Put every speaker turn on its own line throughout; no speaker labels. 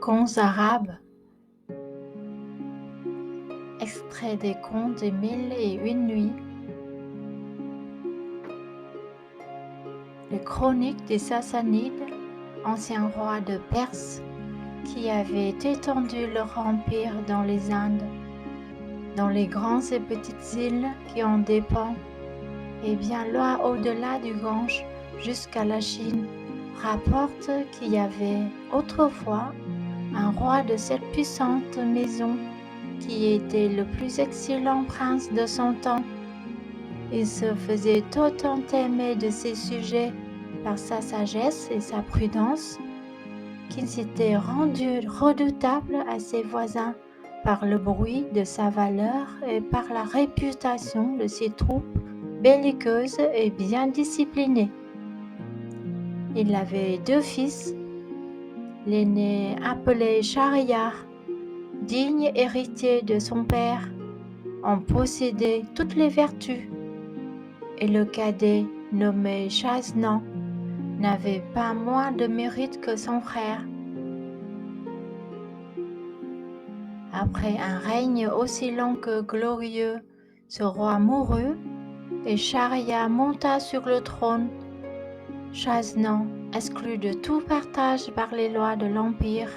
Contes arabes, extrait des Contes des Mille et Une Nuits, les chroniques des Sassanides, anciens rois de Perse, qui avaient étendu leur empire dans les Indes, dans les grandes et petites îles qui en dépendent, et bien loin au-delà du Gange jusqu'à la Chine, rapportent qu'il y avait autrefois un roi de cette puissante maison qui était le plus excellent prince de son temps. Il se faisait autant aimer de ses sujets par sa sagesse et sa prudence qu'il s'était rendu redoutable à ses voisins par le bruit de sa valeur et par la réputation de ses troupes belliqueuses et bien disciplinées. Il avait 2 fils, l'aîné appelé Schahriar, digne héritier de son père, en possédait toutes les vertus, et le cadet nommé Chaznan n'avait pas moins de mérite que son frère. Après un règne aussi long que glorieux, ce roi mourut et Schahriar monta sur le trône. Chaznan, exclu de tout partage par les lois de l'Empire,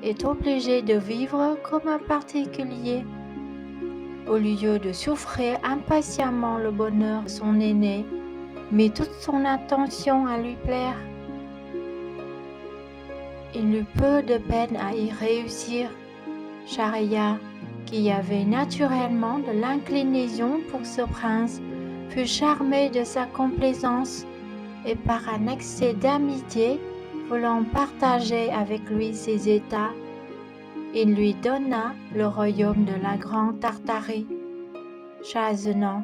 est obligé de vivre comme un particulier. Au lieu de souffrir impatiemment le bonheur de son aîné, mit toute son attention à lui plaire. Il eut peu de peine à y réussir. Schahriar, qui avait naturellement de l'inclinaison pour ce prince, fut charmé de sa complaisance et par un excès d'amitié, voulant partager avec lui ses états, il lui donna le royaume de la Grande Tartarie. Chaznan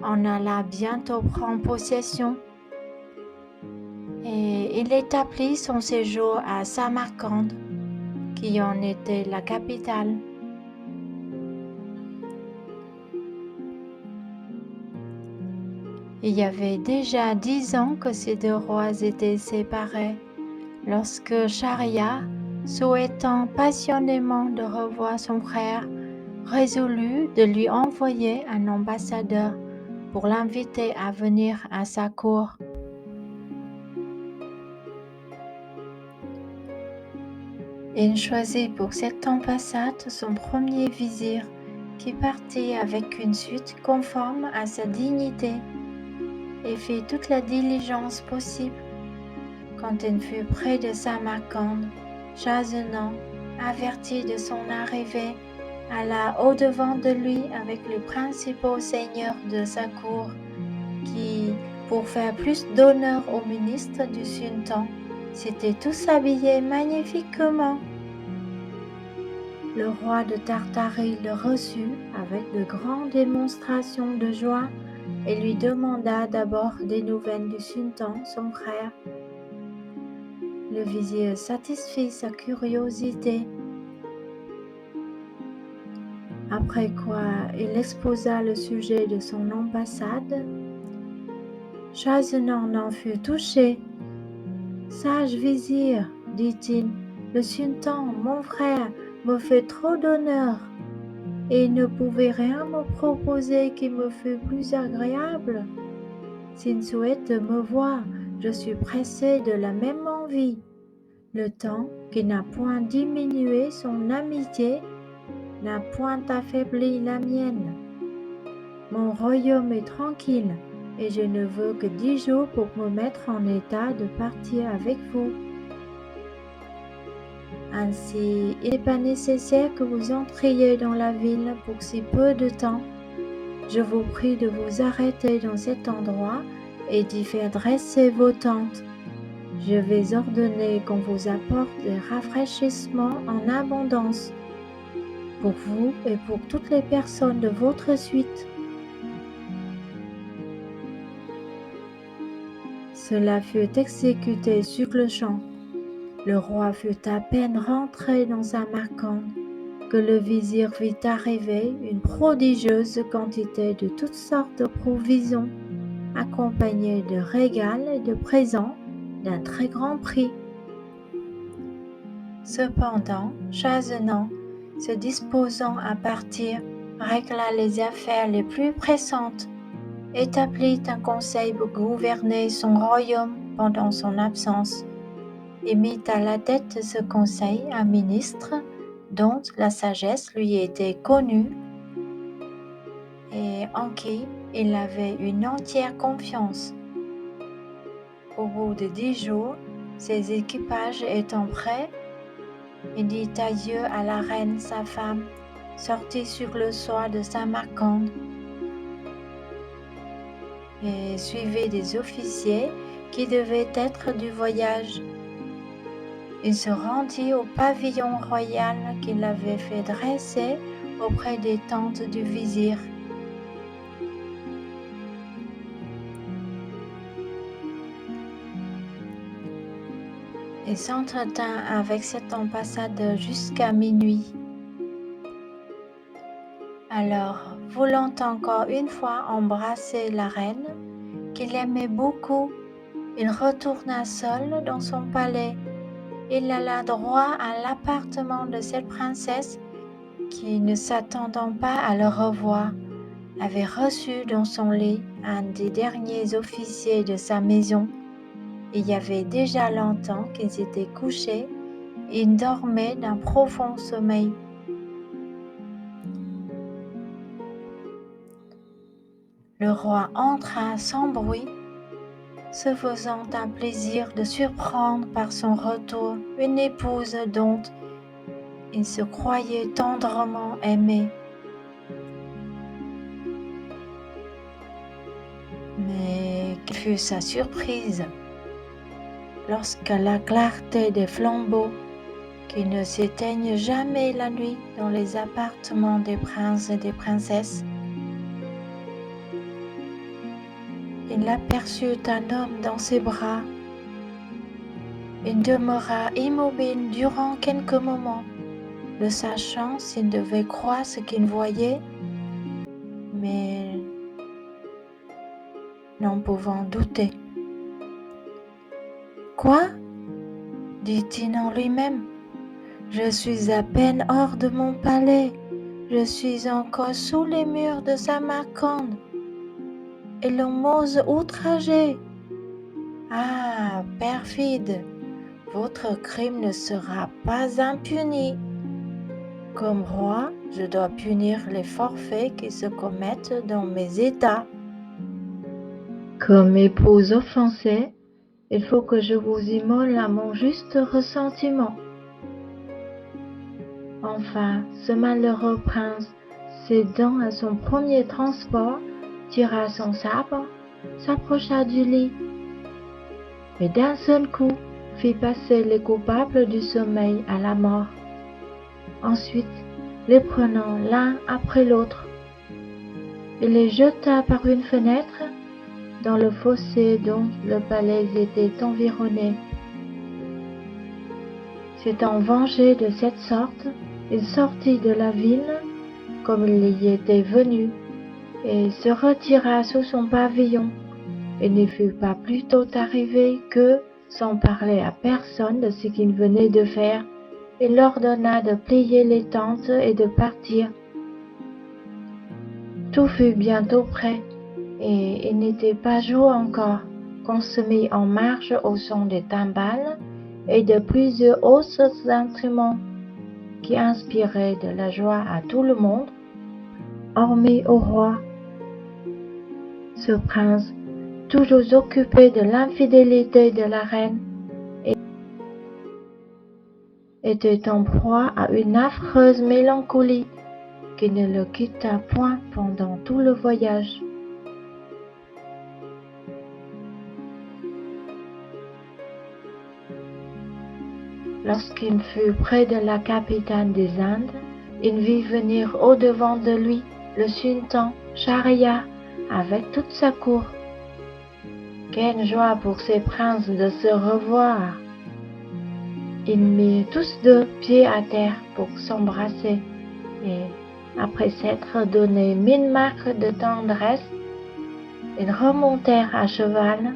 en alla bientôt prendre possession et il établit son séjour à Samarcande, qui en était la capitale. Il y avait déjà 10 ans que ces 2 rois étaient séparés, lorsque Schahriar, souhaitant passionnément de revoir son frère, résolut de lui envoyer un ambassadeur pour l'inviter à venir à sa cour. Il choisit pour cette ambassade son premier vizir, qui partit avec une suite conforme à sa dignité et fit toute la diligence possible. Quand il fut près de Samarcande, Chaznan, averti de son arrivée, alla au-devant de lui avec les principaux seigneurs de sa cour, qui, pour faire plus d'honneur au ministre du sultan, s'étaient tous habillés magnifiquement. Le roi de Tartarie le reçut avec de grandes démonstrations de joie et lui demanda d'abord des nouvelles du sultan, son frère. Le vizir satisfit sa curiosité, après quoi il exposa le sujet de son ambassade. Chaznan en fut touché. « Sage vizir, dit-il, le sultan, mon frère, me fait trop d'honneur, et il ne pouvait rien me proposer qui me fût plus agréable. S'il souhaite me voir, je suis pressé de la même envie. Le temps qui n'a point diminué son amitié n'a point affaibli la mienne. Mon royaume est tranquille, et je ne veux que 10 jours pour me mettre en état de partir avec vous. Ainsi, il n'est pas nécessaire que vous entriez dans la ville pour si peu de temps. Je vous prie de vous arrêter dans cet endroit et d'y faire dresser vos tentes. Je vais ordonner qu'on vous apporte des rafraîchissements en abondance, pour vous et pour toutes les personnes de votre suite. » Cela fut exécuté sur le champ. Le roi fut à peine rentré dans Samarcande que le vizir vit arriver une prodigieuse quantité de toutes sortes de provisions, accompagnées de régals et de présents d'un très grand prix. Cependant, Chazennant, se disposant à partir, régla les affaires les plus pressantes, établit un conseil pour gouverner son royaume pendant son absence, et mit à la tête de ce conseil un ministre dont la sagesse lui était connue et en qui il avait une entière confiance. Au bout de 10 jours, ses équipages étant prêts, il dit adieu à la reine sa femme, sortit sur le soir de Samarcande et suivait des officiers qui devaient être du voyage. Il se rendit au pavillon royal qu'il avait fait dresser auprès des tentes du vizir. Il s'entretint avec cet ambassadeur jusqu'à minuit. Alors, voulant encore une fois embrasser la reine, qu'il aimait beaucoup, il retourna seul dans son palais. Il alla droit à l'appartement de cette princesse qui, ne s'attendant pas à le revoir, avait reçu dans son lit un des derniers officiers de sa maison. Il y avait déjà longtemps qu'ils étaient couchés et ils dormaient d'un profond sommeil. Le roi entra sans bruit, se faisant un plaisir de surprendre par son retour une épouse dont il se croyait tendrement aimé. Mais quelle fut sa surprise lorsque la clarté des flambeaux, qui ne s'éteignent jamais la nuit dans les appartements des princes et des princesses, il aperçut un homme dans ses bras. Il demeura immobile durant quelques moments, ne sachant s'il devait croire ce qu'il voyait, mais n'en pouvant douter. « Quoi ?» dit-il en lui-même. « Je suis à peine hors de mon palais, je suis encore sous les murs de Samarcande, et l'on m'ose outrager. Ah, perfide, votre crime ne sera pas impuni. Comme roi, je dois punir les forfaits qui se commettent dans mes états. Comme épouse offensée, il faut que je vous immole à mon juste ressentiment. » Enfin, ce malheureux prince, cédant à son premier transport, tira son sabre, s'approcha du lit, et d'un seul coup fit passer les coupables du sommeil à la mort. Ensuite, les prenant l'un après l'autre, il les jeta par une fenêtre dans le fossé dont le palais était environné. S'étant vengé de cette sorte, il sortit de la ville comme il y était venu et se retira sous son pavillon. Il ne fut pas plus tôt arrivé que, sans parler à personne de ce qu'il venait de faire, il ordonna de plier les tentes et de partir. Tout fut bientôt prêt, et il n'était pas jour encore qu'on se mit en marche au son des timbales et de plusieurs autres instruments qui inspiraient de la joie à tout le monde, hormis au roi. Ce prince, toujours occupé de l'infidélité de la reine, était en proie à une affreuse mélancolie qui ne le quitta point pendant tout le voyage. Lorsqu'il fut près de la capitale des Indes, il vit venir au-devant de lui le sultan Shahryar avec toute sa cour. Quelle joie pour ces princes de se revoir! Ils mirent tous deux pieds à terre pour s'embrasser et, après s'être donné 1000 marques de tendresse, ils remontèrent à cheval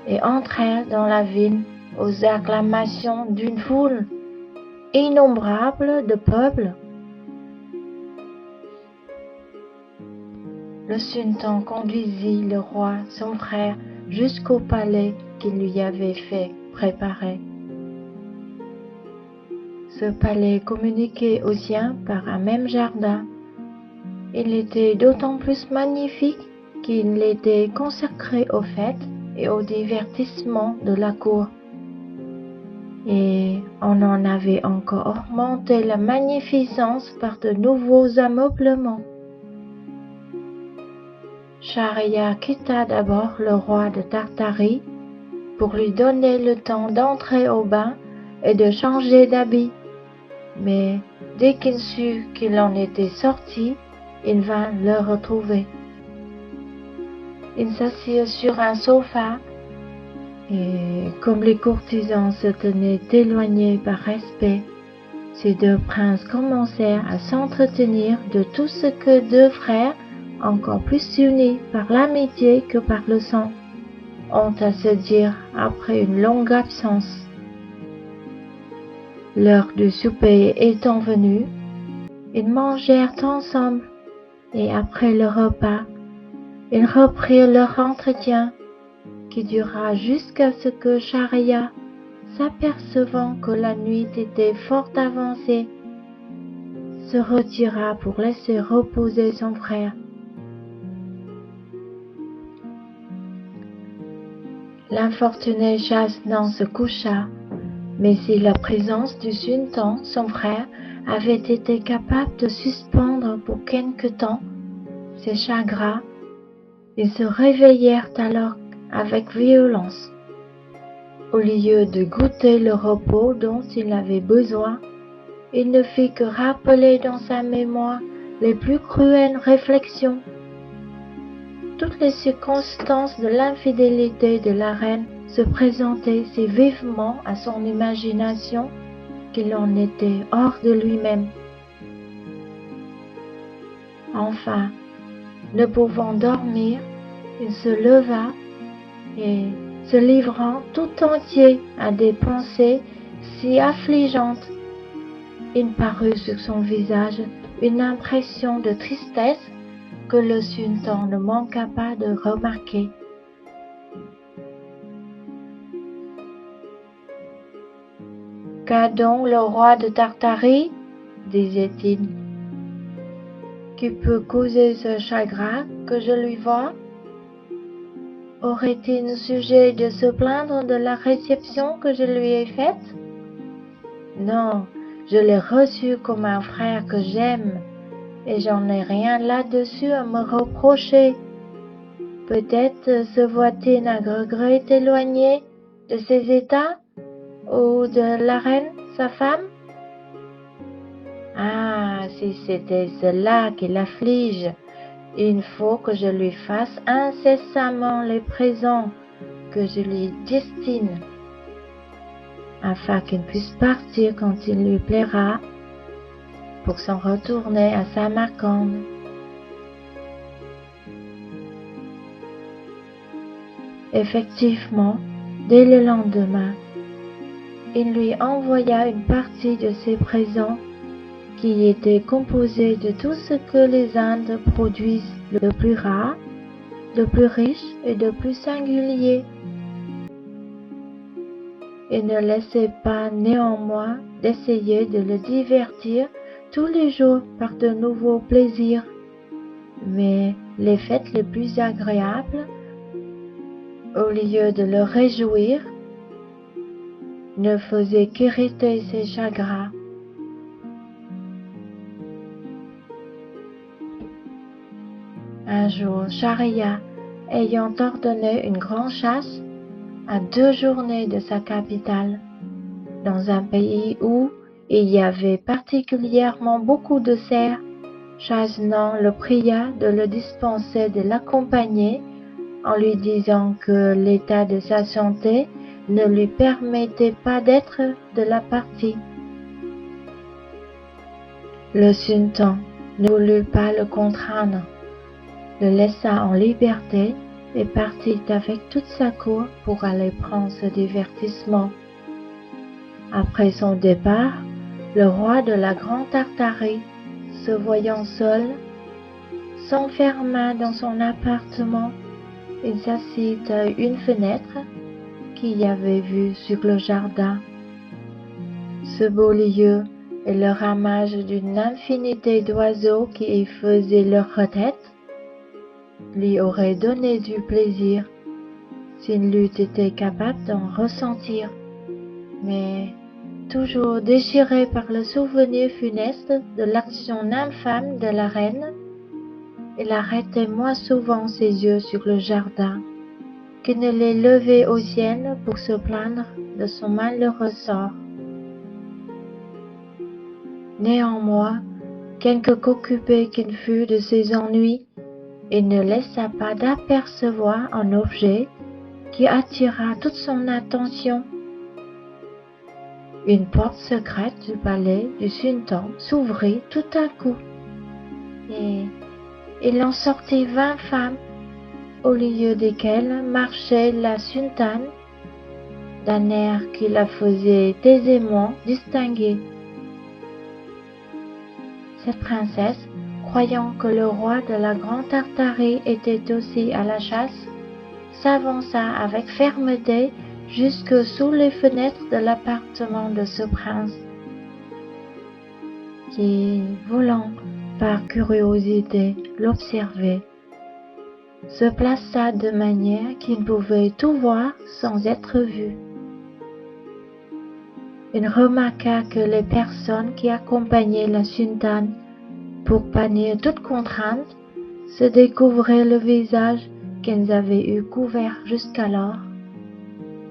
et entrèrent dans la ville aux acclamations d'une foule innombrables de peuples. Le sultan conduisit le roi, son frère, jusqu'au palais qu'il lui avait fait préparer. Ce palais communiquait au sien par un même jardin. Il était d'autant plus magnifique qu'il était consacré aux fêtes et aux divertissements de la cour. Et on en avait encore augmenté la magnificence par de nouveaux ameublements. Schahriar quitta d'abord le roi de Tartarie pour lui donner le temps d'entrer au bain et de changer d'habit. Mais dès qu'il sut qu'il en était sorti, il vint le retrouver. Ils s'assirent sur un sofa et, comme les courtisans se tenaient éloignés par respect, ces deux princes commencèrent à s'entretenir de tout ce que deux frères, encore plus unis par l'amitié que par le sang, ont à se dire après une longue absence. L'heure du souper étant venue, ils mangèrent ensemble et après le repas, ils reprirent leur entretien qui dura jusqu'à ce que Schahriar, s'apercevant que la nuit était fort avancée, se retira pour laisser reposer son frère. L'infortuné Shahznan se coucha, mais si la présence du sultan, son frère, avait été capable de suspendre pour quelque temps ses chagrins, ils se réveillèrent alors avec violence. Au lieu de goûter le repos dont il avait besoin, il ne fit que rappeler dans sa mémoire les plus cruelles réflexions. Toutes les circonstances de l'infidélité de la reine se présentaient si vivement à son imagination qu'il en était hors de lui-même. Enfin, ne pouvant dormir, il se leva et, se livrant tout entier à des pensées si affligeantes, il parut sur son visage une impression de tristesse que le sultan ne manqua pas de remarquer. Qu'a donc le roi de Tartarie, disait-il, qui peut causer ce chagrin que je lui vois? Aurait-il sujet de se plaindre de la réception que je lui ai faite? Non, je l'ai reçu comme un frère que j'aime, et j'en ai rien là-dessus à me reprocher. Peut-être se voit-il à regret éloigné de ses états, ou de la reine, sa femme? Ah, si c'était cela qui l'afflige, il faut que je lui fasse incessamment les présents que je lui destine, afin qu'il puisse partir quand il lui plaira, pour s'en retourner à Samarcande. Effectivement, dès le lendemain, il lui envoya une partie de ses présents qui était composée de tout ce que les Indes produisent de plus rare, de plus riche et de plus singulier. Il ne laissait pas néanmoins d'essayer de le divertir tous les jours par de nouveaux plaisirs, mais les fêtes les plus agréables, au lieu de le réjouir, ne faisaient qu'irriter ses chagrins. Un jour, Schahriar, ayant ordonné une grande chasse, à 2 journées de sa capitale, dans un pays où il y avait particulièrement beaucoup de cerfs, Shahznan le pria de le dispenser de l'accompagner en lui disant que l'état de sa santé ne lui permettait pas d'être de la partie. Le sultan ne voulut pas le contraindre, le laissa en liberté et partit avec toute sa cour pour aller prendre ce divertissement. Après son départ, Le roi de la Grande Tartarie, se voyant seul, s'enferma dans son appartement. Il s'assit à une fenêtre qu'il avait vue sur le jardin. Ce beau lieu et le ramage d'une infinité d'oiseaux qui y faisaient leur retraite lui auraient donné du plaisir s'il n'eût été capable d'en ressentir. Mais, toujours déchiré par le souvenir funeste de l'action infâme de la reine, il arrêtait moins souvent ses yeux sur le jardin qu'il ne les levait au ciel pour se plaindre de son malheureux sort. Néanmoins, quelque qu'occupé qu'il fût de ses ennuis, il ne laissa pas d'apercevoir un objet qui attira toute son attention. Une porte secrète du palais du sultan s'ouvrit tout à coup, et il en sortit 20 femmes, au milieu desquelles marchait la sultane, d'un air qui la faisait aisément distinguer. Cette princesse, croyant que le roi de la Grande Tartarie était aussi à la chasse, s'avança avec fermeté jusque sous les fenêtres de l'appartement de ce prince, qui, voulant par curiosité l'observer, se plaça de manière qu'il pouvait tout voir sans être vu. Il remarqua que les personnes qui accompagnaient la sultane pour bannir toute contrainte se découvraient le visage qu'elles avaient eu couvert jusqu'alors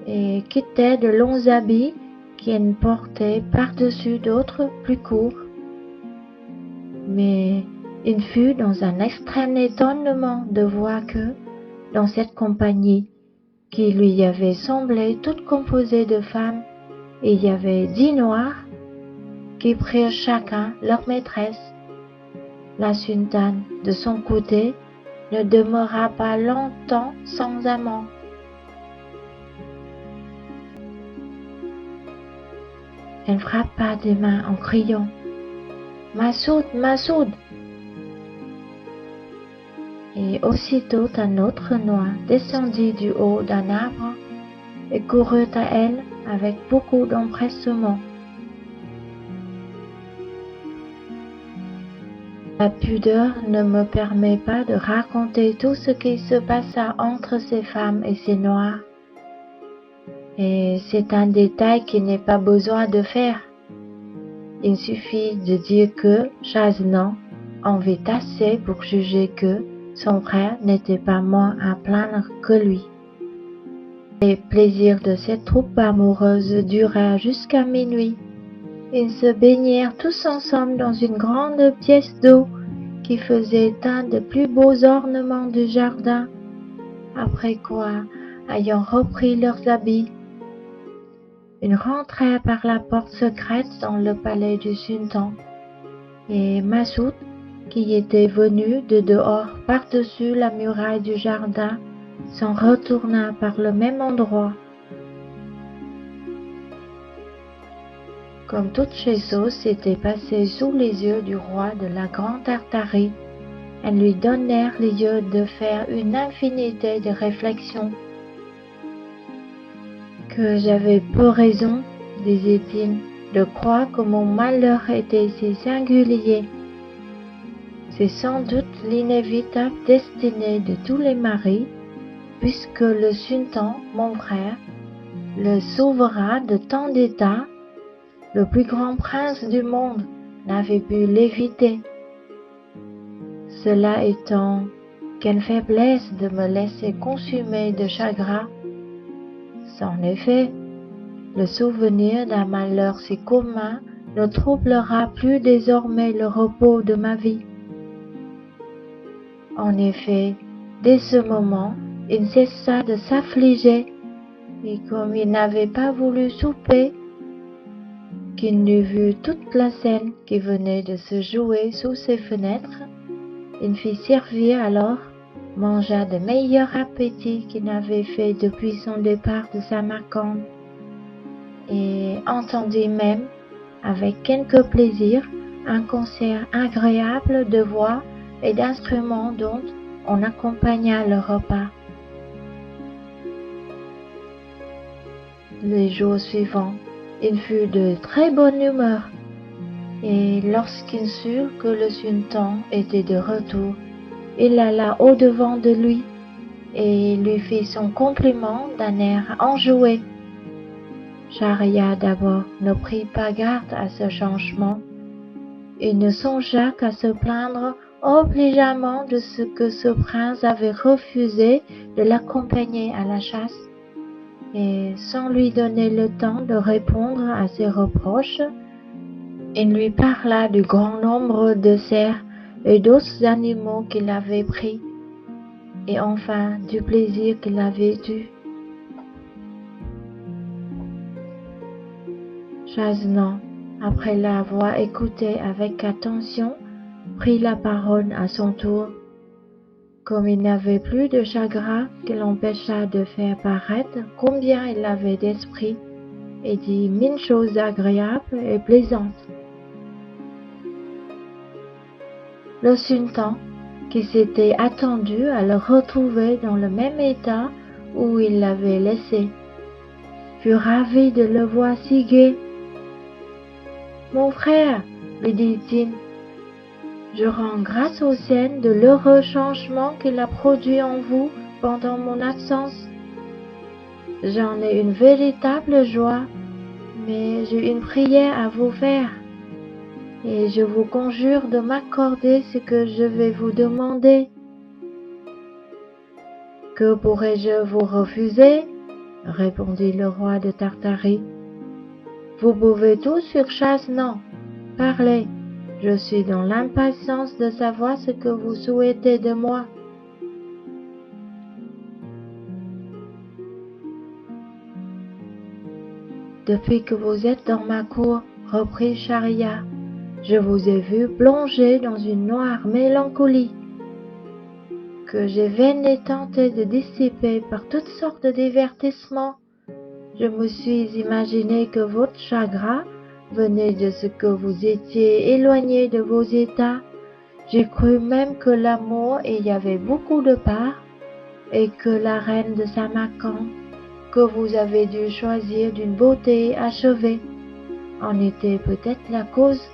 et quittaient de longs habits qu'elles portaient par-dessus d'autres plus courts. Mais il fut dans un extrême étonnement de voir que, dans cette compagnie, qui lui avait semblé toute composée de femmes, il y avait 10 noirs qui prirent chacun leur maîtresse. La sultane, de son côté, ne demeura pas longtemps sans amant. Elle frappa des mains en criant « Massoud, Massoud !» Et aussitôt un autre noir descendit du haut d'un arbre et courut à elle avec beaucoup d'empressement. La pudeur ne me permet pas de raconter tout ce qui se passa entre ces femmes et ces noirs. Et c'est un détail qu'il n'est pas besoin de faire. Il suffit de dire que Chaznan en vit assez pour juger que son frère n'était pas moins à plaindre que lui. Les plaisirs de cette troupe amoureuse durèrent jusqu'à minuit. Ils se baignèrent tous ensemble dans une grande pièce d'eau qui faisait un des plus beaux ornements du jardin, après quoi, ayant repris leurs habits, ils rentrèrent par la porte secrète dans le palais du sultan, et Massoud, qui était venu de dehors par-dessus la muraille du jardin, s'en retourna par le même endroit. Comme toute chose s'était passée sous les yeux du roi de la Grande Tartarie, elles lui donnèrent lieu de faire une infinité de réflexions. Que j'avais peu raison, disait-il, de croire que mon malheur était si singulier. C'est sans doute l'inévitable destinée de tous les maris, puisque le sultan, mon frère, le souverain de tant d'États, le plus grand prince du monde, n'avait pu l'éviter. Cela étant, quelle faiblesse de me laisser consumer de chagrin. En effet, le souvenir d'un malheur si commun ne troublera plus désormais le repos de ma vie. En effet, dès ce moment, il cessa de s'affliger, et comme il n'avait pas voulu souper, qu'il n'eût vu toute la scène qui venait de se jouer sous ses fenêtres, il fit servir alors, mangea de meilleurs appétits qu'il n'avait fait depuis son départ de Samarcande, et entendit même, avec quelque plaisir un concert agréable de voix et d'instruments dont on accompagna le repas. Les jours suivants, il fut de très bonne humeur, et lorsqu'il sut que le sultan était de retour, il alla au-devant de lui et lui fit son compliment d'un air enjoué. Schahriar d'abord ne prit pas garde à ce changement. Il ne songea qu'à se plaindre obligeamment de ce que ce prince avait refusé de l'accompagner à la chasse, et sans lui donner le temps de répondre à ses reproches, il lui parla du grand nombre de cerfs et d'autres animaux qu'il avait pris, et enfin du plaisir qu'il avait eu. Chassenon, après l'avoir écouté avec attention, prit la parole à son tour. Comme il n'avait plus de chagrin qui l'empêcha de faire paraître combien il avait d'esprit, et dit mille choses agréables et plaisantes. Le sultan, qui s'était attendu à le retrouver dans le même état où il l'avait laissé, fut ravi de le voir si gai. « Mon frère, lui dit-il, je rends grâce au ciel de l'heureux changement qu'il a produit en vous pendant mon absence. J'en ai une véritable joie, mais j'ai une prière à vous faire, et je vous conjure de m'accorder ce que je vais vous demander. » « Que pourrais-je vous refuser ?» répondit le roi de Tartarie. « Vous pouvez tout sur Chassenon. Parlez, je suis dans l'impatience de savoir ce que vous souhaitez de moi. » « Depuis que vous êtes dans ma cour, reprit Schahriar, je vous ai vu plongé dans une noire mélancolie, que j'ai vainement tenté de dissiper par toutes sortes de divertissements. Je me suis imaginé que votre chagrin venait de ce que vous étiez éloigné de vos états. J'ai cru même que l'amour y avait beaucoup de part, et que la reine de Samarcande, que vous avez dû choisir d'une beauté achevée, en était peut-être la cause.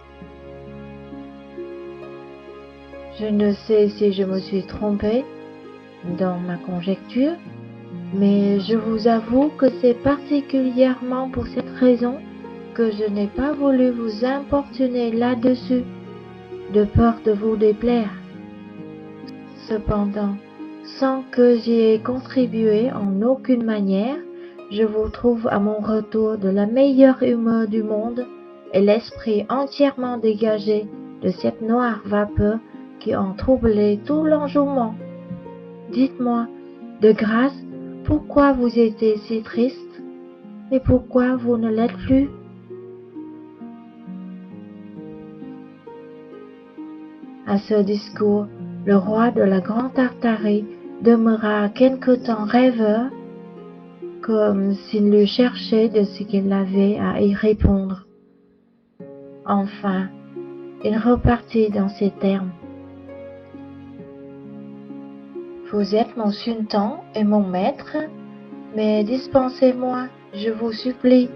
Je ne sais si je me suis trompé dans ma conjecture, mais je vous avoue que c'est particulièrement pour cette raison que je n'ai pas voulu vous importuner là-dessus, de peur de vous déplaire. Cependant, sans que j'y ai contribué en aucune manière, je vous trouve à mon retour de la meilleure humeur du monde et l'esprit entièrement dégagé de cette noire vapeur qui en troublait tout l'enjouement. Dites-moi, de grâce, pourquoi vous étiez si triste, et pourquoi vous ne l'êtes plus? » À ce discours, le roi de la Grande Tartarie demeura quelque temps rêveur, comme s'il eût cherché de ce qu'il avait à y répondre. Enfin, il repartit dans ces termes. « Vous êtes mon sultan et mon maître, mais dispensez-moi, je vous supplie,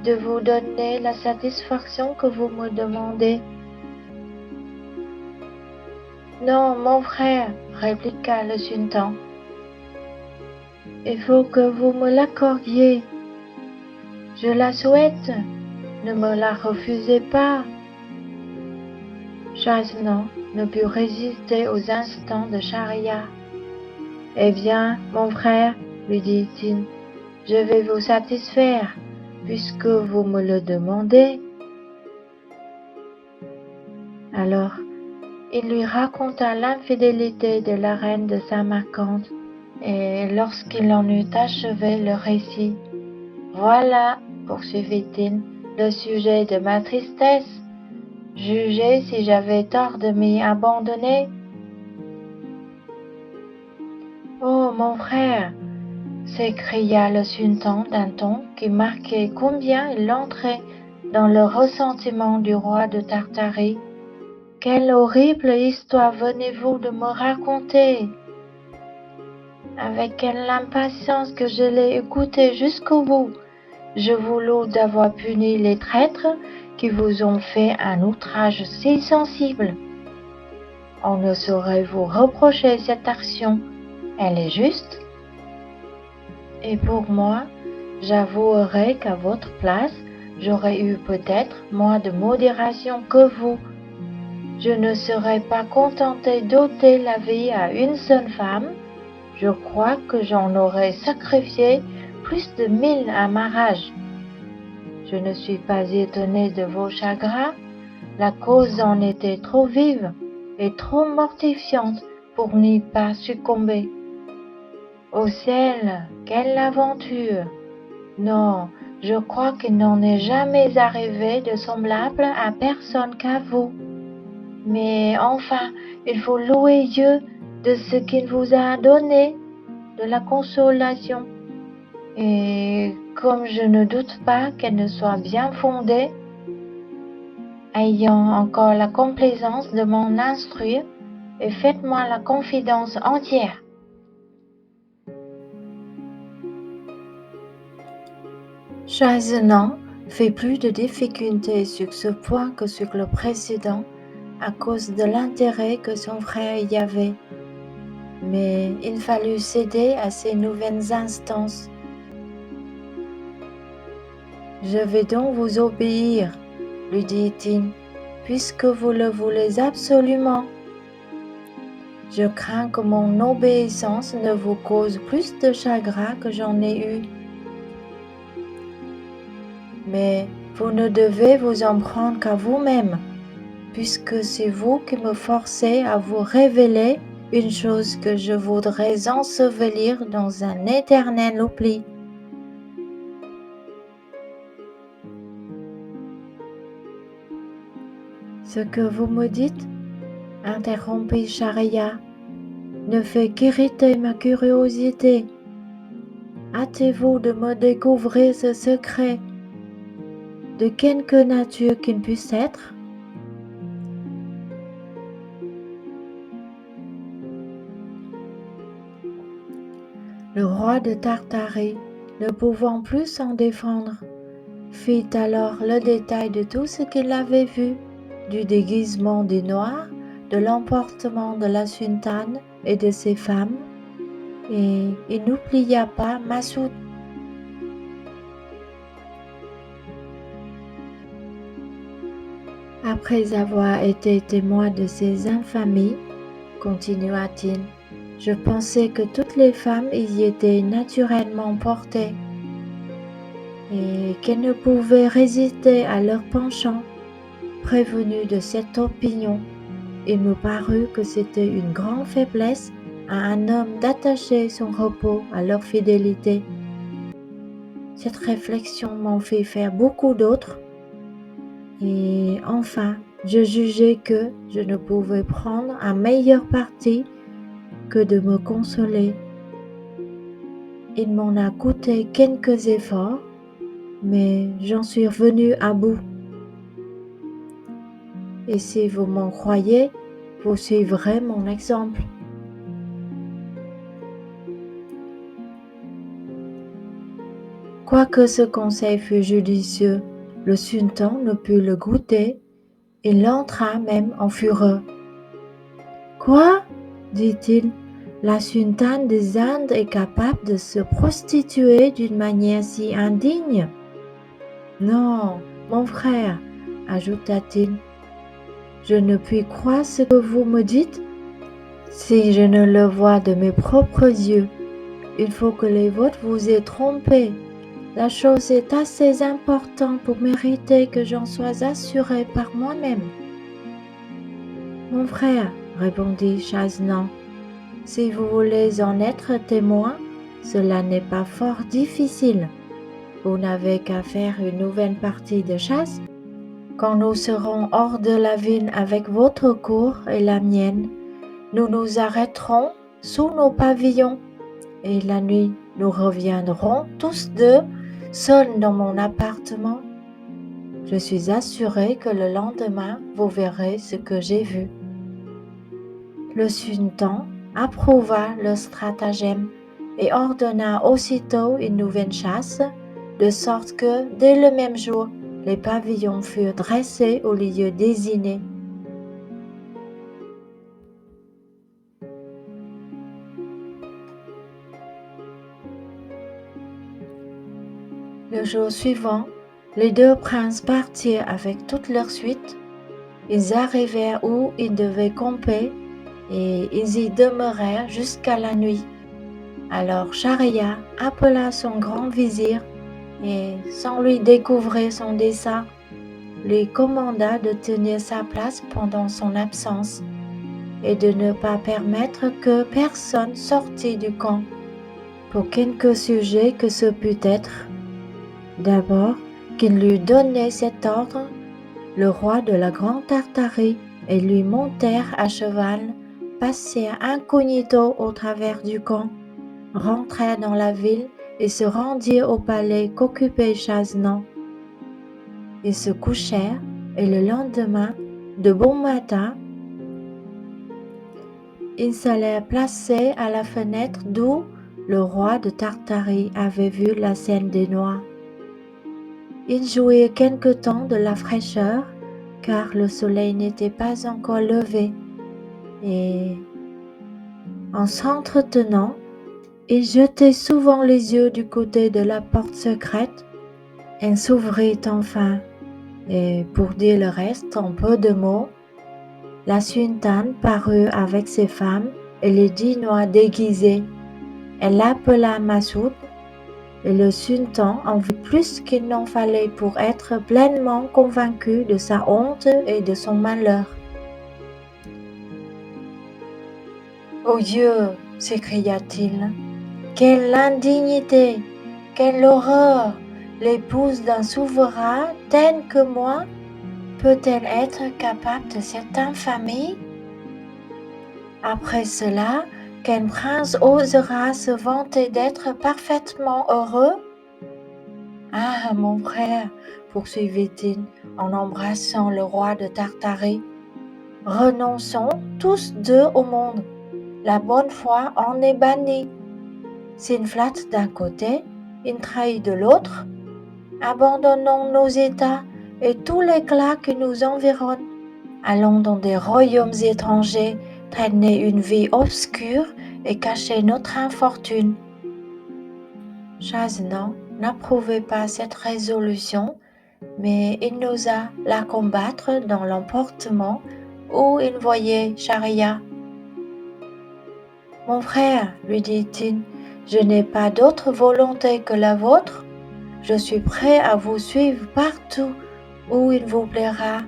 de vous donner la satisfaction que vous me demandez. » « Non, mon frère, répliqua le sultan, il faut que vous me l'accordiez. Je la souhaite, ne me la refusez pas. » Chassenon ne put résister aux instants de Schahriar. « Eh bien, mon frère, lui dit-il, je vais vous satisfaire, puisque vous me le demandez. » Alors, il lui raconta l'infidélité de la reine de Samarcande, et lorsqu'il en eut achevé le récit, « Voilà, poursuivit-il, le sujet de ma tristesse. Jugez si j'avais tort de m'y abandonner. »« Oh, mon frère !» s'écria le sultan d'un ton qui marquait combien il l'entrait dans le ressentiment du roi de Tartarie. Quelle horrible histoire venez-vous de me raconter? Avec quelle impatience que je l'ai écoutée jusqu'au bout. Je vous loue d'avoir puni les traîtres qui vous ont fait un outrage si sensible. On ne saurait vous reprocher cette action, elle est juste. Et pour moi, j'avouerai qu'à votre place, j'aurais eu peut-être moins de modération que vous. Je ne serais pas contentée d'ôter la vie à une seule femme. Je crois que j'en aurais sacrifié plus de 1000 à ma rage. Je ne suis pas étonnée de vos chagrins. La cause en était trop vive et trop mortifiante pour n'y pas succomber. Ô ciel, quelle aventure! Non, je crois qu'il n'en est jamais arrivé de semblable à personne qu'à vous. Mais enfin, il faut louer Dieu de ce qu'il vous a donné, de la consolation. Et comme je ne doute pas qu'elle ne soit bien fondée, ayant encore la complaisance de m'en instruire, et faites-moi la confidence entière. Chazonnant fait plus de difficultés sur ce point que sur le précédent à cause de l'intérêt que son frère y avait. Mais il fallut céder à ces nouvelles instances. Je vais donc vous obéir, lui dit-il, puisque vous le voulez absolument. Je crains que mon obéissance ne vous cause plus de chagrin que j'en ai eu. Mais vous ne devez vous en prendre qu'à vous-même, puisque c'est vous qui me forcez à vous révéler une chose que je voudrais ensevelir dans un éternel oubli. Ce que vous me dites, interrompit Schahriar, ne fait qu'irriter ma curiosité. Hâtez-vous de me découvrir ce secret, de quelque nature qu'il puisse être. Le roi de Tartarie, ne pouvant plus s'en défendre, fit alors le détail de tout ce qu'il avait vu, du déguisement des Noirs, de l'emportement de la sultane et de ses femmes, et il n'oublia pas Massoud. Après avoir été témoin de ces infamies, continua-t-il, je pensais que toutes les femmes y étaient naturellement portées et qu'elles ne pouvaient résister à leur penchant. Prévenu de cette opinion, il me parut que c'était une grande faiblesse à un homme d'attacher son repos à leur fidélité. Cette réflexion m'en fit faire beaucoup d'autres, et enfin, je jugeai que je ne pouvais prendre un meilleur parti que de me consoler. Il m'en a coûté quelques efforts, mais j'en suis venu à bout. Et si vous m'en croyez, vous suivrez mon exemple. Quoique ce conseil fût judicieux, le sultan ne put le goûter. Il entra même en fureur. « Quoi ?» dit-il, « la sultane des Indes est capable de se prostituer d'une manière si indigne ?»« Non, mon frère, ajouta-t-il, je ne puis croire ce que vous me dites. Si je ne le vois de mes propres yeux, il faut que les vôtres vous aient trompé. La chose est assez importante pour mériter que j'en sois assuré par moi-même. » « Mon frère, répondit Chazonnant, si vous voulez en être témoin, cela n'est pas fort difficile. Vous n'avez qu'à faire une nouvelle partie de chasse. Quand nous serons hors de la ville avec votre cour et la mienne, nous nous arrêterons sous nos pavillons, et la nuit nous reviendrons tous deux, seuls dans mon appartement. Je suis assuré que le lendemain, vous verrez ce que j'ai vu. » Le sultan approuva le stratagème et ordonna aussitôt une nouvelle chasse, de sorte que, dès le même jour, les pavillons furent dressés au lieu désigné. Le jour suivant, les deux princes partirent avec toute leur suite. Ils arrivèrent où ils devaient camper et ils y demeurèrent jusqu'à la nuit. Alors Schahriar appela son grand vizir et, sans lui découvrir son dessein, lui commanda de tenir sa place pendant son absence et de ne pas permettre que personne sortît du camp, pour quelque sujet que ce pût être. D'abord qu'il eut donné cet ordre, le roi de la Grande Tartarie et lui montèrent à cheval, passèrent incognito au travers du camp, rentrèrent dans la ville et se rendirent au palais qu'occupait Chaznan. Ils se couchèrent et le lendemain, de bon matin, ils s'allèrent placer à la fenêtre d'où le roi de Tartarie avait vu la scène des noix. Ils jouirent quelque temps de la fraîcheur, car le soleil n'était pas encore levé, et, en s'entretenant, ils jetaient souvent les yeux du côté de la porte secrète. Elle s'ouvrit enfin, et pour dire le reste en peu de mots, la sultane parut avec ses femmes et les 10 noix déguisées. Elle l'appela Masoud, et le sultan en vit plus qu'il n'en fallait pour être pleinement convaincu de sa honte et de son malheur. « Ô Dieu !» s'écria-t-il, « quelle indignité, quelle horreur! L'épouse d'un souverain tel que moi peut-elle être capable de cette infamie? Après cela, quel prince osera se vanter d'être parfaitement heureux? Ah, mon frère, poursuivit-il en embrassant le roi de Tartarie, renonçons tous deux au monde. La bonne foi en est bannie. S'il flatte d'un côté, il trahit de l'autre. Abandonnons nos États et tout l'éclat qui nous environne. Allons dans des royaumes étrangers, traîner une vie obscure et cacher notre infortune. Chaznan n'approuvait pas cette résolution, mais il n'osa la combattre dans l'emportement où il voyait Schahriar. « Mon frère, lui dit-il, je n'ai pas d'autre volonté que la vôtre. Je suis prêt à vous suivre partout où il vous plaira,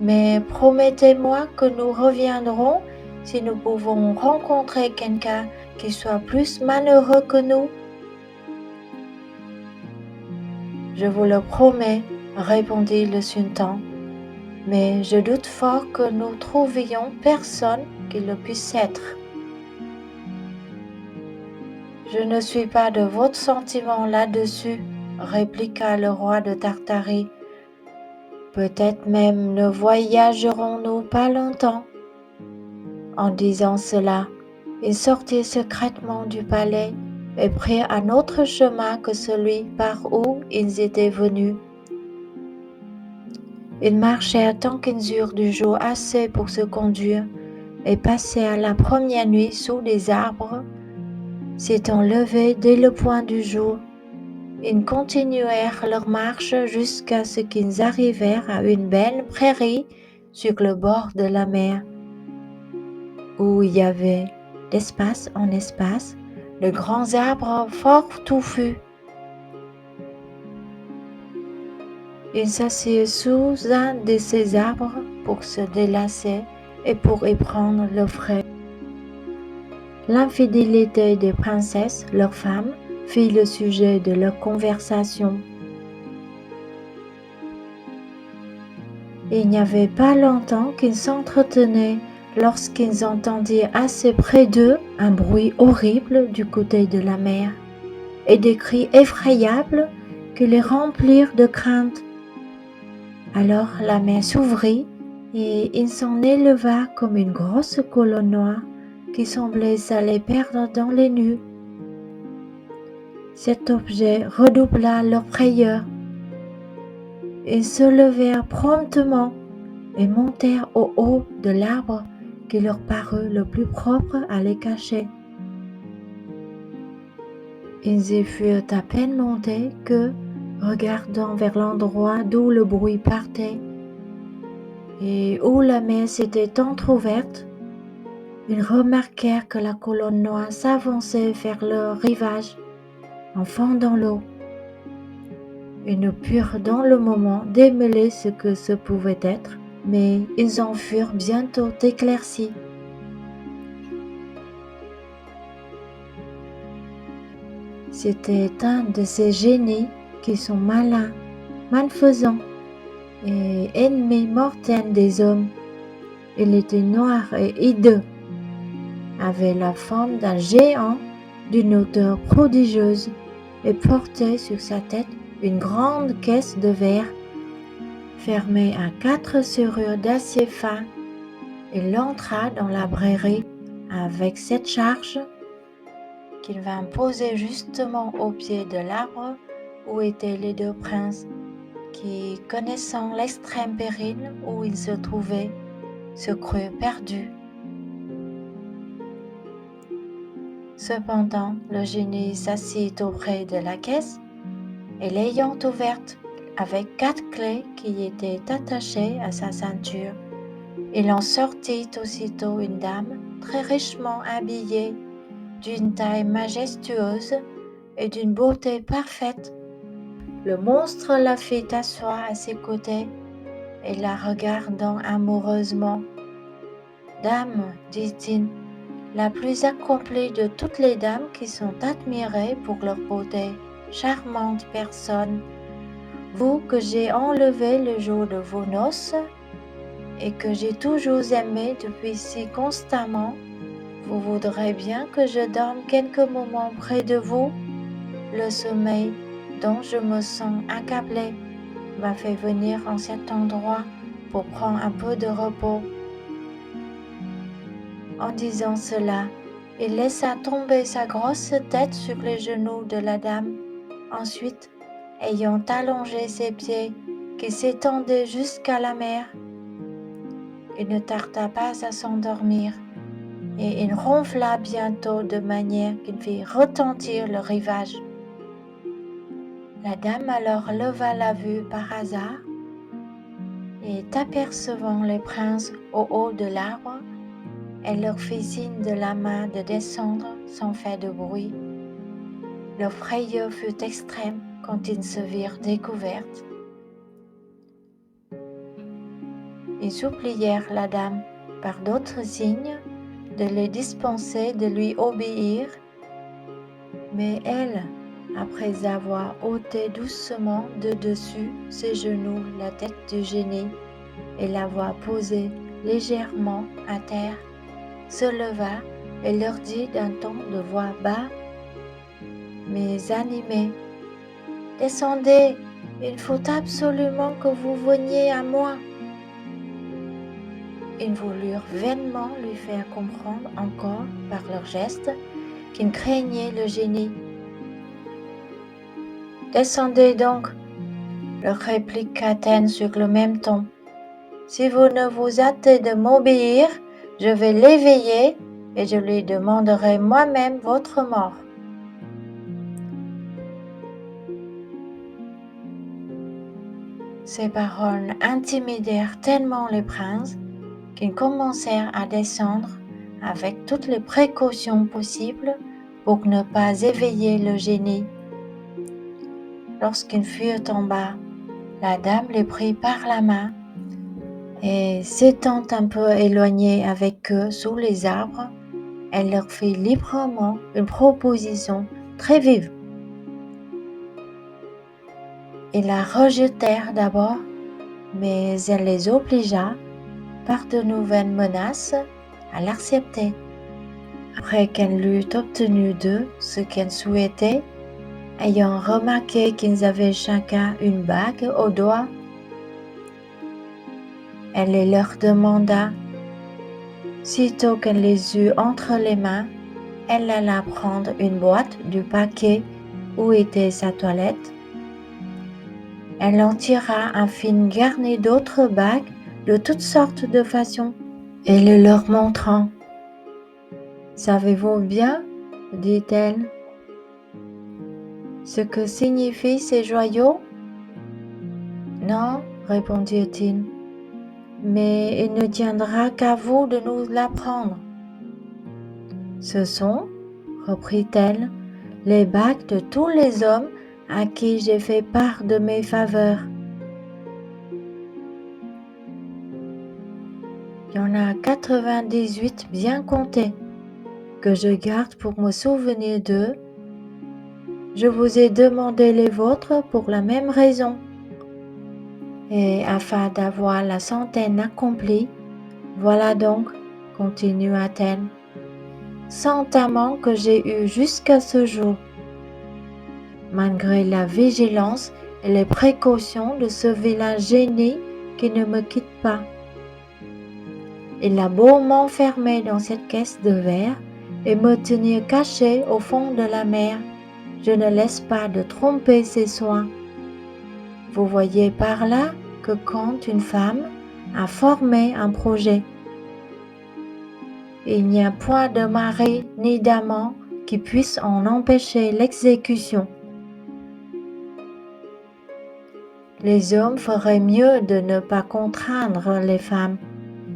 mais promettez-moi que nous reviendrons si nous pouvons rencontrer quelqu'un qui soit plus malheureux que nous. » « Je vous le promets, répondit le sultan, mais je doute fort que nous trouvions personne qui le puisse être. »« Je ne suis pas de votre sentiment là-dessus, répliqua le roi de Tartarie. Peut-être même ne voyagerons-nous pas longtemps. » En disant cela, il sortit secrètement du palais et prirent un autre chemin que celui par où ils étaient venus. Ils marchèrent tant qu'ils eurent du jour assez pour se conduire et passèrent la première nuit sous des arbres. S'étant levés dès le point du jour, ils continuèrent leur marche jusqu'à ce qu'ils arrivèrent à une belle prairie sur le bord de la mer, où il y avait, d'espace en espace, de grands arbres fort touffus. Ils s'assirent sous un de ces arbres pour se délasser et pour y prendre le frais. L'infidélité des princesses, leurs femmes, fit le sujet de leur conversation. Il n'y avait pas longtemps qu'ils s'entretenaient lorsqu'ils entendirent assez près d'eux un bruit horrible du côté de la mer et des cris effrayables qui les remplirent de crainte. Alors la mer s'ouvrit et il s'en éleva comme une grosse colonne noire qui semblait s'aller perdre dans les nues. Cet objet redoubla leur frayeur. Ils se levèrent promptement et montèrent au haut de l'arbre qui leur parut le plus propre à les cacher. Ils y furent à peine montés que, regardant vers l'endroit d'où le bruit partait et où la mer s'était entr'ouverte, ils remarquèrent que la colonne noire s'avançait vers leur rivage en fendant l'eau. Ils ne purent dans le moment démêler ce que ce pouvait être, mais ils en furent bientôt éclaircis. C'était un de ces génies qui sont malins, malfaisants et ennemis mortels des hommes. Il était noir et hideux, avait la forme d'un géant d'une hauteur prodigieuse et portait sur sa tête une grande caisse de verre fermée à 4 serrures d'acier fin. Il entra dans la brairie avec cette charge qu'il vint poser justement au pied de l'arbre où étaient les 2 princes qui, connaissant l'extrême péril où ils se trouvaient, se crurent perdus. Cependant, le génie s'assit auprès de la caisse et l'ayant ouverte avec 4 clés qui étaient attachées à sa ceinture, il en sortit aussitôt une dame très richement habillée, d'une taille majestueuse et d'une beauté parfaite. Le monstre la fit asseoir à ses côtés et la regardant amoureusement. « Dame, dit-il, la plus accomplie de toutes les dames qui sont admirées pour leur beauté, charmante personne, vous que j'ai enlevé le jour de vos noces et que j'ai toujours aimé depuis si constamment, vous voudrez bien que je dorme quelques moments près de vous. Le sommeil dont je me sens accablée m'a fait venir en cet endroit pour prendre un peu de repos. » En disant cela, il laissa tomber sa grosse tête sur les genoux de la dame. Ensuite, ayant allongé ses pieds qui s'étendaient jusqu'à la mer, il ne tarda pas à s'endormir et il ronfla bientôt de manière qu'il fit retentir le rivage. La dame alors leva la vue par hasard et, apercevant les princes au haut de l'arbre, elle leur fit signe de la main de descendre sans faire de bruit. Leur frayeur fut extrême quand ils se virent découverts. Ils supplièrent la dame, par d'autres signes, de les dispenser de lui obéir, mais elle, après avoir ôté doucement de dessus ses genoux la tête du génie et l'avoir posée légèrement à terre, se leva et leur dit d'un ton de voix bas mais animé: « Descendez, il faut absolument que vous veniez à moi. » Ils voulurent vainement lui faire comprendre encore par leurs gestes qu'ils craignaient le génie. « Descendez donc, leur répliqua-t-elle sur le même ton. Si vous ne vous hâtez de m'obéir, je vais l'éveiller et je lui demanderai moi-même votre mort. » Ces paroles intimidèrent tellement les princes qu'ils commencèrent à descendre avec toutes les précautions possibles pour ne pas éveiller le génie. Lorsqu'ils furent en bas, la dame les prit par la main et, s'étant un peu éloignée avec eux sous les arbres, elle leur fit librement une proposition très vive. Ils la rejetèrent d'abord, mais elle les obligea, par de nouvelles menaces, à l'accepter. Après qu'elle eut obtenu d'eux ce qu'elle souhaitait, ayant remarqué qu'ils avaient chacun une bague au doigt, Elle les leur demanda. Sitôt qu'elle les eut entre les mains, elle alla prendre une boîte du paquet où était sa toilette. Elle en tira un film garni d'autres bagues de toutes sortes de façons et le leur montrant. « Savez-vous bien, dit-elle, ce que signifient ces joyaux ?»« Non, répondirent-ils, mais il ne tiendra qu'à vous de nous l'apprendre. »« Ce sont, reprit-elle, les bagues de tous les hommes à qui j'ai fait part de mes faveurs. Il y en a 98 bien comptés, que je garde pour me souvenir d'eux. Je vous ai demandé les vôtres pour la même raison. Et afin d'avoir la centaine accomplie, voilà donc, continua-t-elle, 100 amants que j'ai eus jusqu'à ce jour, malgré la vigilance et les précautions de ce vilain génie qui ne me quitte pas. Il a beau m'enfermer dans cette caisse de verre et me tenir caché au fond de la mer, je ne laisse pas de tromper ses soins. Vous voyez par là que quand une femme a formé un projet, il n'y a point de mari ni d'amant qui puisse en empêcher l'exécution. Les hommes feraient mieux de ne pas contraindre les femmes,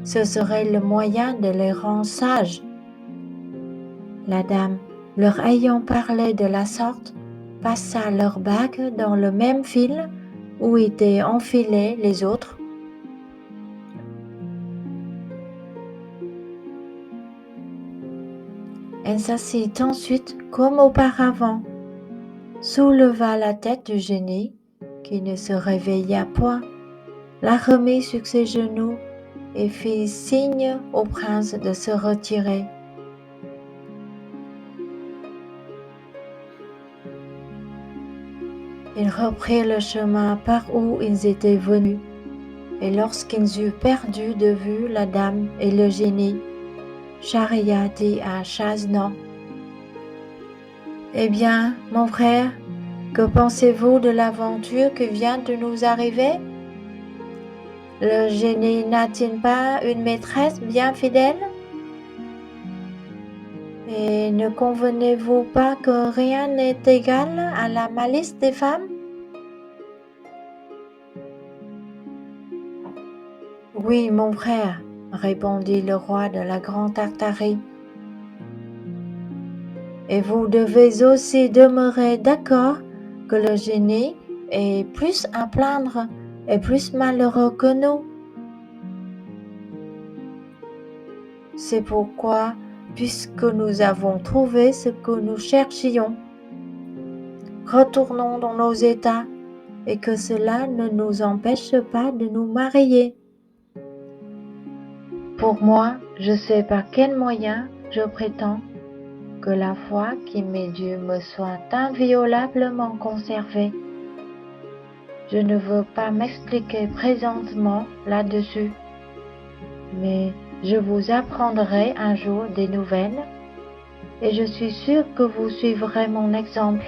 ce serait le moyen de les rendre sages. La dame, leur ayant parlé de la sorte, passa leurs bagues dans le même fil où étaient enfilés les autres. Elle s'assit ensuite comme auparavant, souleva la tête du génie, qui ne se réveilla point, la remit sur ses genoux et fit signe au prince de se retirer. Ils reprirent le chemin par où ils étaient venus, et lorsqu'ils eurent perdu de vue la dame et le génie, Schahriar dit à Shahznamer: « Eh bien, mon frère, que pensez-vous de l'aventure qui vient de nous arriver? Le génie n'a-t-il pas une maîtresse bien fidèle? Et ne convenez-vous pas que rien n'est égal à la malice des femmes? » « Oui, mon frère, répondit le roi de la Grande Tartarie. Et vous devez aussi demeurer d'accord que le génie est plus à plaindre et plus malheureux que nous. C'est pourquoi, puisque nous avons trouvé ce que nous cherchions, retournons dans nos états et que cela ne nous empêche pas de nous marier. Pour moi, je sais par quel moyen je prétends que la foi qui m'est due me soit inviolablement conservée. Je ne veux pas m'expliquer présentement là-dessus, mais je vous apprendrai un jour des nouvelles et je suis sûre que vous suivrez mon exemple.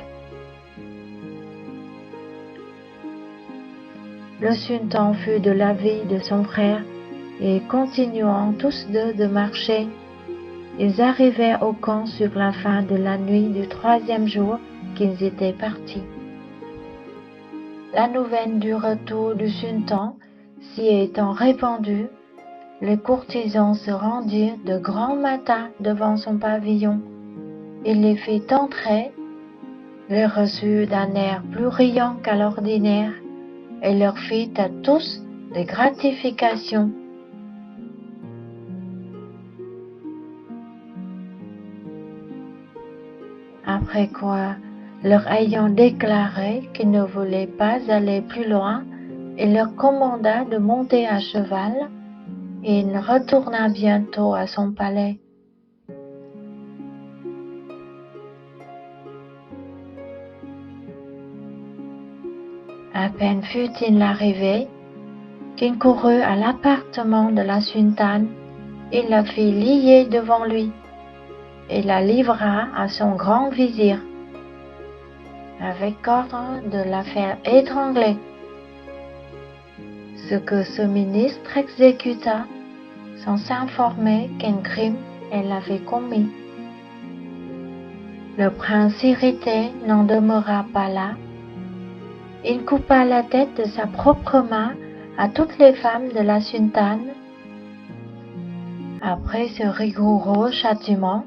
Le sultan fut de l'avis de son frère et continuant tous deux de marcher, ils arrivèrent au camp sur la fin de la nuit du 3e jour qu'ils étaient partis. La nouvelle du retour du sultan s'y étant répandue, les courtisans se rendirent de grand matin devant son pavillon. Il les fit entrer, les reçut d'un air plus riant qu'à l'ordinaire et leur fit à tous des gratifications. Après quoi, leur ayant déclaré qu'il ne voulait pas aller plus loin, il leur commanda de monter à cheval et il retourna bientôt à son palais. À peine fut-il arrivé qu'il courut à l'appartement de la sultane et la fit lier devant lui, et la livra à son grand vizir, avec ordre de la faire étrangler. Ce que ce ministre exécuta sans s'informer qu'un crime elle avait commis. Le prince irrité n'en demeura pas là. Il coupa la tête de sa propre main à toutes les femmes de la sultane. Après ce rigoureux châtiment,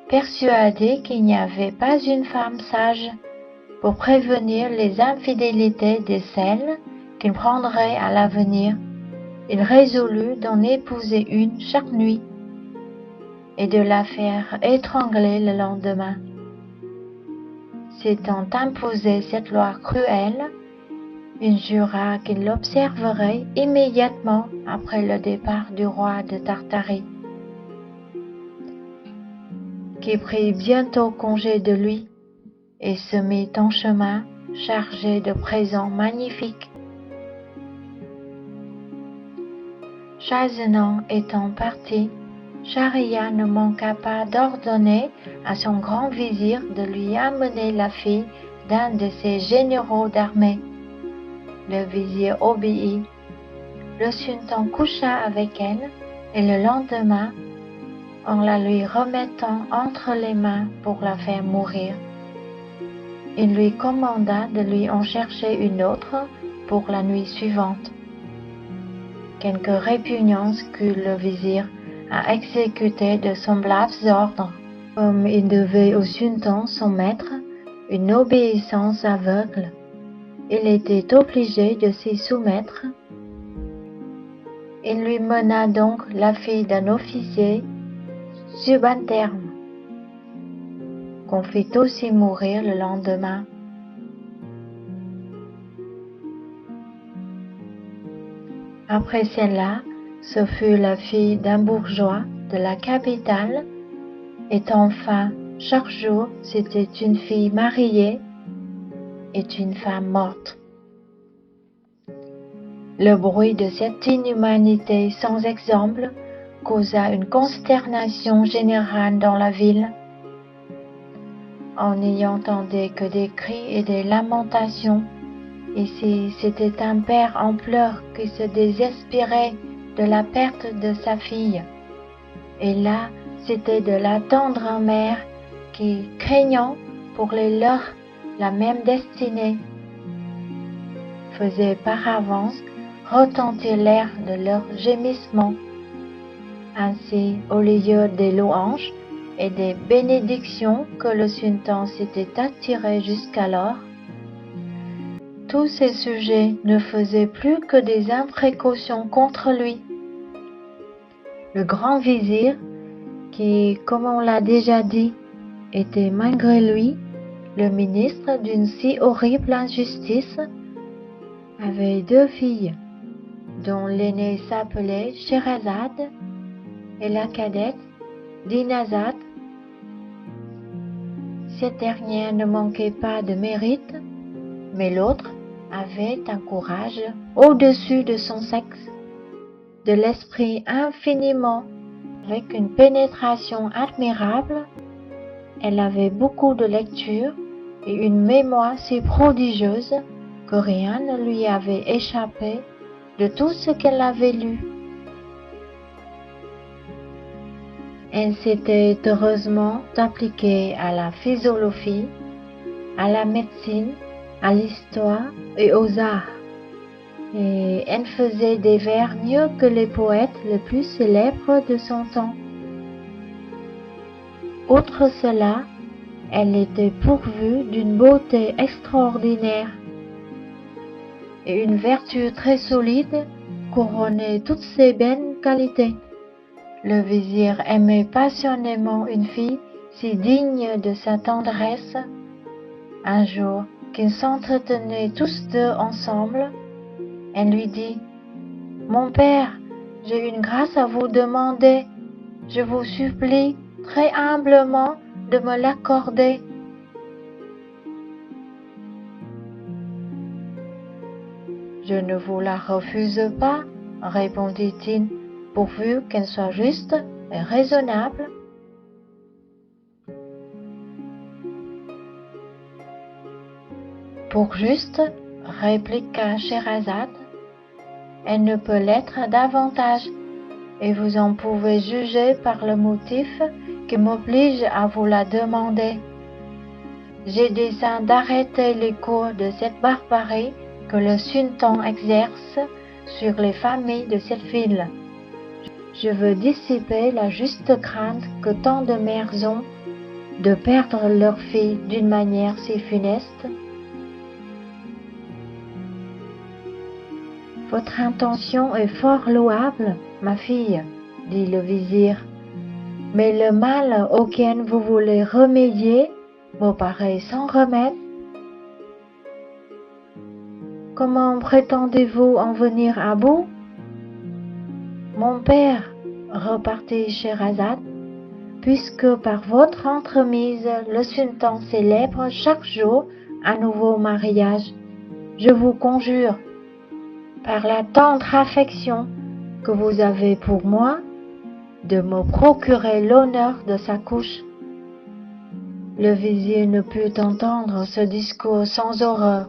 persuadé qu'il n'y avait pas une femme sage pour prévenir les infidélités de celles qu'il prendrait à l'avenir, il résolut d'en épouser une chaque nuit et de la faire étrangler le lendemain. S'étant imposé cette loi cruelle, il jura qu'il l'observerait immédiatement après le départ du roi de Tartarie, qui prit bientôt congé de lui et se mit en chemin chargé de présents magnifiques. Chaisenant étant parti, Schahriar ne manqua pas d'ordonner à son grand vizir de lui amener la fille d'un de ses généraux d'armée. Le vizir obéit. Le sultan coucha avec elle et le lendemain, en la lui remettant entre les mains pour la faire mourir, il lui commanda de lui en chercher une autre pour la nuit suivante. Quelque répugnance qu'eut le vizir à exécuter de semblables ordres, comme il devait au sultan son maître une obéissance aveugle, il était obligé de s'y soumettre. Il lui mena donc la fille d'un officier subalterne, qu'on fit aussi mourir le lendemain. Après cela, ce fut la fille d'un bourgeois de la capitale, et enfin, chaque jour, c'était une fille mariée et une femme morte. Le bruit de cette inhumanité sans exemple causa une consternation générale dans la ville. On n'y entendait que des cris et des lamentations. Ici, c'était un père en pleurs qui se désespérait de la perte de sa fille. Et là, c'était de la tendre mère qui, craignant pour les leurs la même destinée, faisait par avance retentir l'air de leurs gémissements. Ainsi, au lieu des louanges et des bénédictions que le sultan s'était attiré jusqu'alors, tous ces sujets ne faisaient plus que des imprécations contre lui. Le grand vizir, qui, comme on l'a déjà dit, était malgré lui le ministre d'une si horrible injustice, avait deux filles, dont l'aînée s'appelait Scheherazade et la cadette Dinazade. Cette dernière ne manquait pas de mérite, mais l'autre avait un courage au-dessus de son sexe, de l'esprit infiniment, avec une pénétration admirable. Elle avait beaucoup de lecture et une mémoire si prodigieuse que rien ne lui avait échappé de tout ce qu'elle avait lu. Elle s'était heureusement appliquée à la philosophie, à la médecine, à l'histoire et aux arts, et elle faisait des vers mieux que les poètes les plus célèbres de son temps. Outre cela, elle était pourvue d'une beauté extraordinaire, et une vertu très solide couronnait toutes ses belles qualités. Le vizir aimait passionnément une fille si digne de sa tendresse. Un jour, qu'ils s'entretenaient tous deux ensemble, elle lui dit: « Mon père, j'ai une grâce à vous demander. Je vous supplie très humblement de me l'accorder. » « Je ne vous la refuse pas, » répondit-il, pourvu qu'elle soit juste et raisonnable. Pour juste, répliqua Scheherazade, elle ne peut l'être davantage, et vous en pouvez juger par le motif qui m'oblige à vous la demander. J'ai dessein d'arrêter les cours de cette barbarie que le sultan exerce sur les familles de cette ville. Je veux dissiper la juste crainte que tant de mères ont de perdre leurs filles d'une manière si funeste. Votre intention est fort louable, ma fille, dit le vizir, mais le mal auquel vous voulez remédier me paraît sans remède. Comment prétendez-vous en venir à bout? Mon père, repartit Scheherazade, puisque par votre entremise le sultan célèbre chaque jour un nouveau mariage, je vous conjure, par la tendre affection que vous avez pour moi, de me procurer l'honneur de sa couche. Le vizir ne put entendre ce discours sans horreur.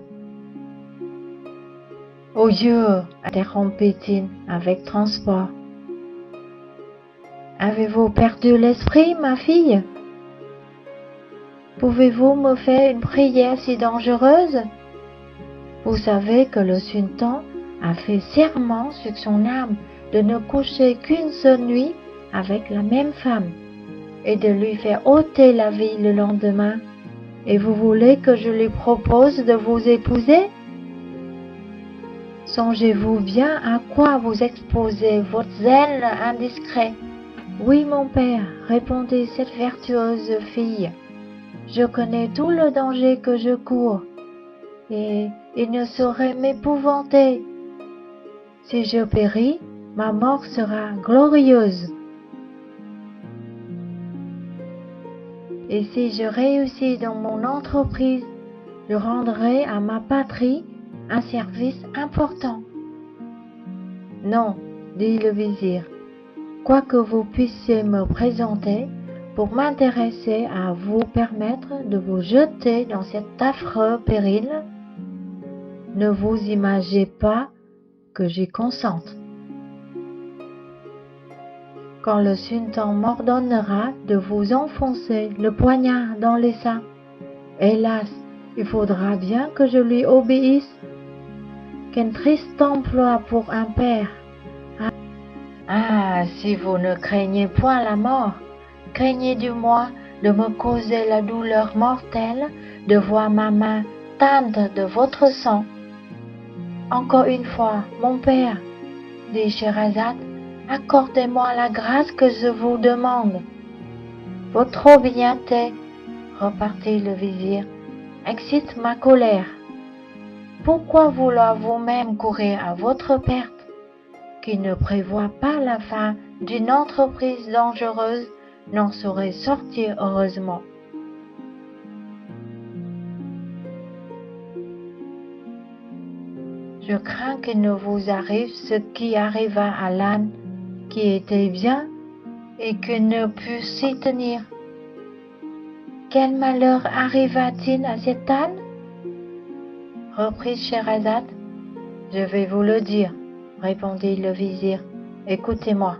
Ô Dieu, interrompit-il avec transport. Avez-vous perdu l'esprit, ma fille? Pouvez-vous me faire une prière si dangereuse? Vous savez que le sultan a fait serment sur son âme de ne coucher qu'une seule nuit avec la même femme et de lui faire ôter la vie le lendemain. Et vous voulez que je lui propose de vous épouser? Songez-vous bien à quoi vous exposez votre zèle indiscret. Oui, mon père, répondit cette vertueuse fille, je connais tout le danger que je cours, et il ne saurait m'épouvanter. Si je péris, ma mort sera glorieuse. Et si je réussis dans mon entreprise, je rendrai à ma patrie un service important. Non, dit le vizir, quoi que vous puissiez me présenter pour m'intéresser à vous permettre de vous jeter dans cet affreux péril, ne vous imaginez pas que j'y consente. Quand le sultan m'ordonnera de vous enfoncer le poignard dans les seins, hélas, il faudra bien que je lui obéisse. Quel triste emploi pour un père! Ah, si vous ne craignez point la mort, craignez du moins de me causer la douleur mortelle de voir ma main teinte de votre sang. Encore une fois, mon père, dit Scheherazade, accordez-moi la grâce que je vous demande. Votre obédienté, repartit le vizir, excite ma colère. Pourquoi vouloir vous-même courir à votre perte, qui ne prévoit pas la fin d'une entreprise dangereuse, n'en saurait sortir heureusement. Je crains qu'il ne vous arrive ce qui arriva à l'âne, qui était bien et qui ne put s'y tenir. Quel malheur arriva-t-il à cet âne? Reprit Scheherazade. Je vais vous le dire, répondit le vizir. Écoutez-moi.